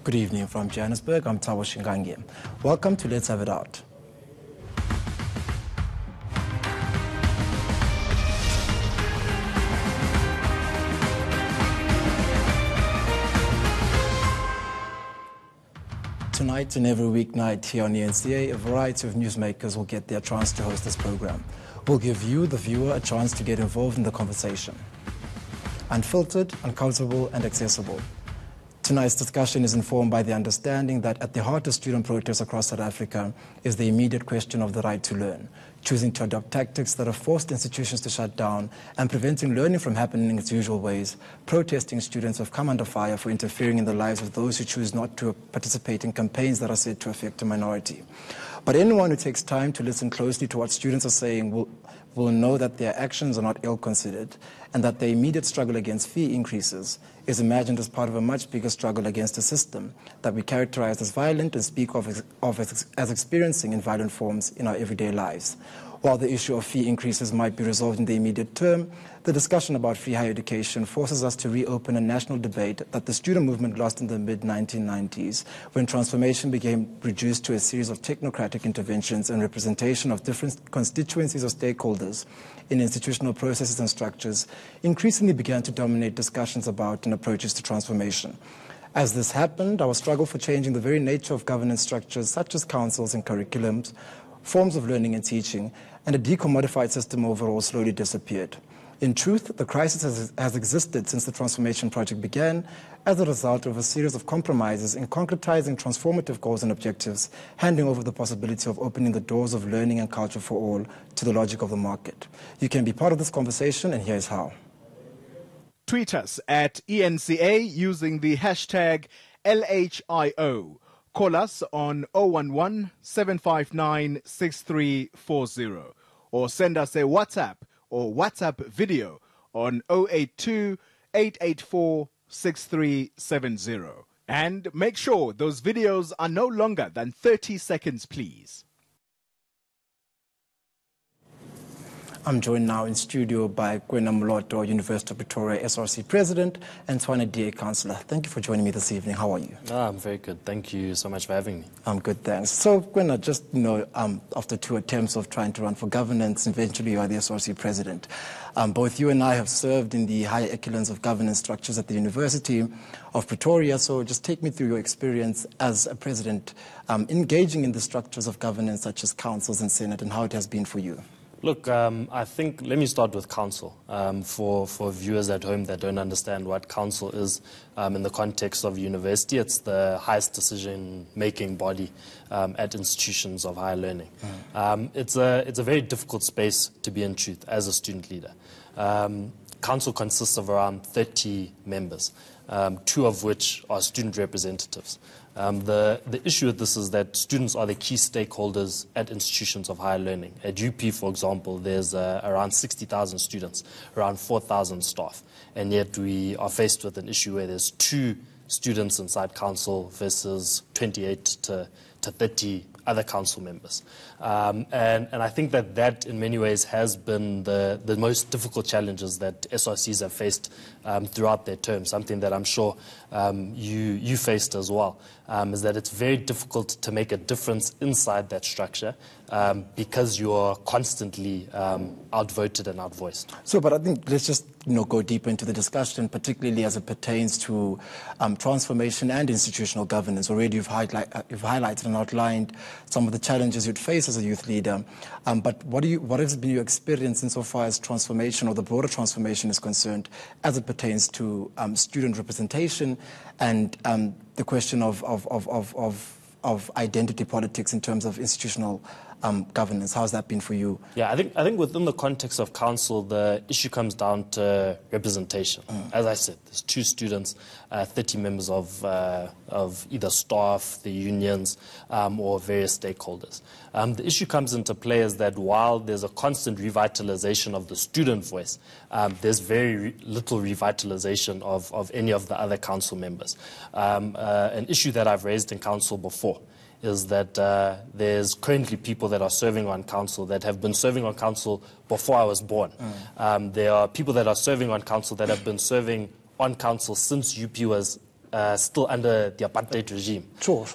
Good evening from Johannesburg. I'm Thabo Shingange. Welcome to Let's Have It Out. Tonight and every weeknight here on the NCA, a variety of newsmakers will get their chance to host this program. We'll give you, the viewer, a chance to get involved in the conversation. Unfiltered, uncomfortable, and accessible. Tonight's discussion is informed by the understanding that at the heart of student protests across South Africa is the immediate question of the right to learn, choosing to adopt tactics that have forced institutions to shut down and preventing learning from happening in its usual ways. Protesting students have come under fire for interfering in the lives of those who choose not to participate in campaigns that are said to affect a minority. But anyone who takes time to listen closely to what students are saying will know that their actions are not ill-considered and that the immediate struggle against fee increases is imagined as part of a much bigger struggle against a system that we characterize as violent and speak of as experiencing in violent forms in our everyday lives. While the issue of fee increases might be resolved in the immediate term, the discussion about free higher education forces us to reopen a national debate that the student movement lost in the mid-1990s when transformation became reduced to a series of technocratic interventions and representation of different constituencies of stakeholders in institutional processes and structures increasingly began to dominate discussions about and approaches to transformation. As this happened, our struggle for changing the very nature of governance structures such as councils and curriculums, forms of learning and teaching, and a decommodified system overall slowly disappeared. In truth, the crisis has existed since the transformation project began as a result of a series of compromises in concretizing transformative goals and objectives, handing over the possibility of opening the doors of learning and culture for all to the logic of the market. You can be part of this conversation, and here's how. Tweet us at ENCA using the hashtag LHIO. Call us on 011-759-6340 or send us a WhatsApp or WhatsApp video on 082-884-6370. And make sure those videos are no longer than 30 seconds, please. I'm joined now in studio by Kwena Moloto, University of Pretoria SRC President, and Kwena DA Councillor. Thank you for joining me this evening. How are you? I'm very good. Thank you so much for having me. I'm good, thanks. So, Kwena, just, after 2 attempts of trying to run for governance, eventually you are the SRC President. Both you and I have served in the higher echelons of governance structures at the University of Pretoria, so just take me through your experience as a President engaging in the structures of governance such as councils and Senate and how it has been for you. Look, I think, let me start with council. For viewers at home that don't understand what council is in the context of university, it's the highest decision-making body at institutions of higher learning. It's a very difficult space to be in, truth, as a student leader. Council consists of around 30 members, 2 of which are student representatives. The issue with this is that students are the key stakeholders at institutions of higher learning. At UP, for example, there's around 60,000 students, around 4,000 staff, and yet we are faced with an issue where there's 2 students inside council versus 28 to 30 other council members. And I think that in many ways has been the most difficult challenges that SRCs have faced throughout their term, something that I'm sure you faced as well, is that it's very difficult to make a difference inside that structure because you are constantly outvoted and outvoiced. So, but I think let's just go deeper into the discussion, particularly as it pertains to transformation and institutional governance. Already you've highlighted and outlined some of the challenges you'd face as a youth leader. But what has been your experience insofar as transformation or the broader transformation is concerned as it pertains to student representation and the question of identity politics in terms of institutional governance? How's that been for you? Yeah, I think within the context of council, the issue comes down to representation. As I said, there's 2 students, 30 members of either staff, the unions, or various stakeholders. The issue comes into play is that while there's a constant revitalization of the student voice, there's very little revitalization of any of the other council members. An issue that I've raised in council before is that there's currently people that are serving on council that have been serving on council before I was born. There are people that are serving on council that have been serving on council since UP was still under the apartheid regime. Sure.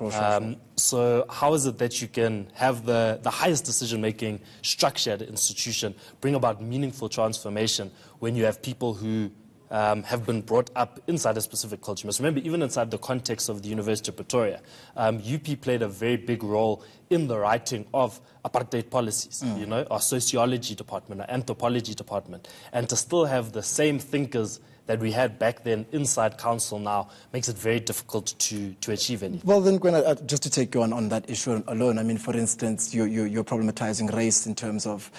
So how is it that you can have the highest decision-making structure at the institution bring about meaningful transformation when you have people who have been brought up inside a specific culture? Because remember, even inside the context of the University of Pretoria, UP played a very big role in the writing of apartheid policies, you know, our sociology department, our anthropology department. And to still have the same thinkers that we had back then inside council now makes it very difficult to achieve anything. Well, then, Kwena, just to take you on that issue alone, I mean, for instance, you're problematizing race in terms of,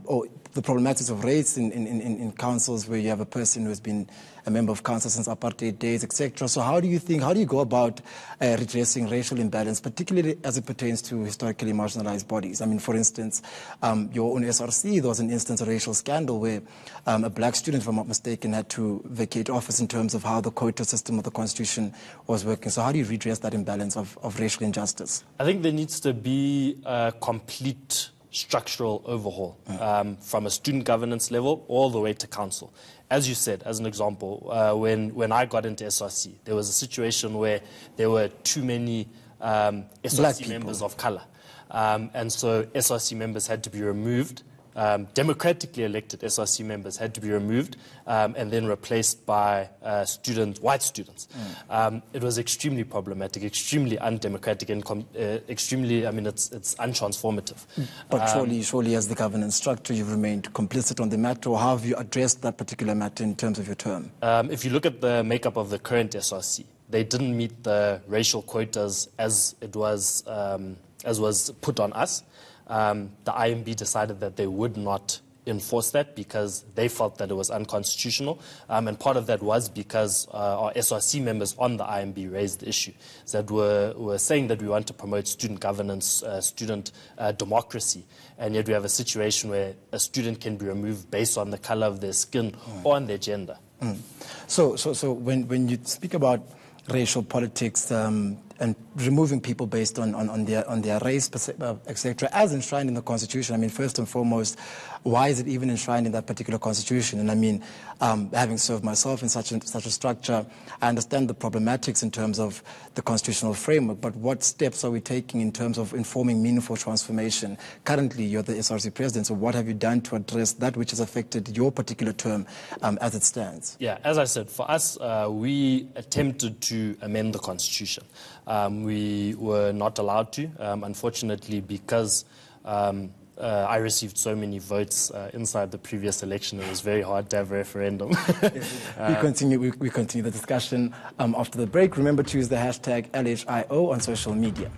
or the problematics of race in councils where you have a person who has been a member of council since apartheid days, etc. So how do you go about redressing racial imbalance, particularly as it pertains to historically marginalized bodies? I mean, for instance, your own SRC, there was an instance of racial scandal where a black student, if I'm not mistaken, had to vacate office in terms of how the quota system of the constitution was working. So how do you redress that imbalance of racial injustice? I think there needs to be a complete structural overhaul from a student governance level all the way to council. As you said, as an example, when I got into SRC, there was a situation where there were too many SRC members of color. And so SRC members had to be removed. Democratically elected SRC members had to be removed and then replaced by white students. It was extremely problematic, extremely undemocratic, and extremely, I mean, it's untransformative. But surely as the governance structure, you've remained complicit on the matter, or how have you addressed that particular matter in terms of your term? If you look at the makeup of the current SRC, they didn't meet the racial quotas as was put on us. The IMB decided that they would not enforce that because they felt that it was unconstitutional. And part of that was because our SRC members on the IMB raised the issue, that were saying that we want to promote student governance, student democracy, and yet we have a situation where a student can be removed based on the color of their skin or on their gender. So when you speak about racial politics and removing people based on their race, etc., as enshrined in the Constitution, I mean, first and foremost, why is it even enshrined in that particular Constitution? And I mean, having served myself in such a structure, I understand the problematics in terms of the constitutional framework, but what steps are we taking in terms of informing meaningful transformation? Currently, you're the SRC president, so what have you done to address that which has affected your particular term as it stands? Yeah, as I said, for us, we attempted to amend the Constitution. We were not allowed to, unfortunately, because I received so many votes inside the previous election. It was very hard to have a referendum. We continue the discussion after the break. Remember to use the hashtag LHIO on social media.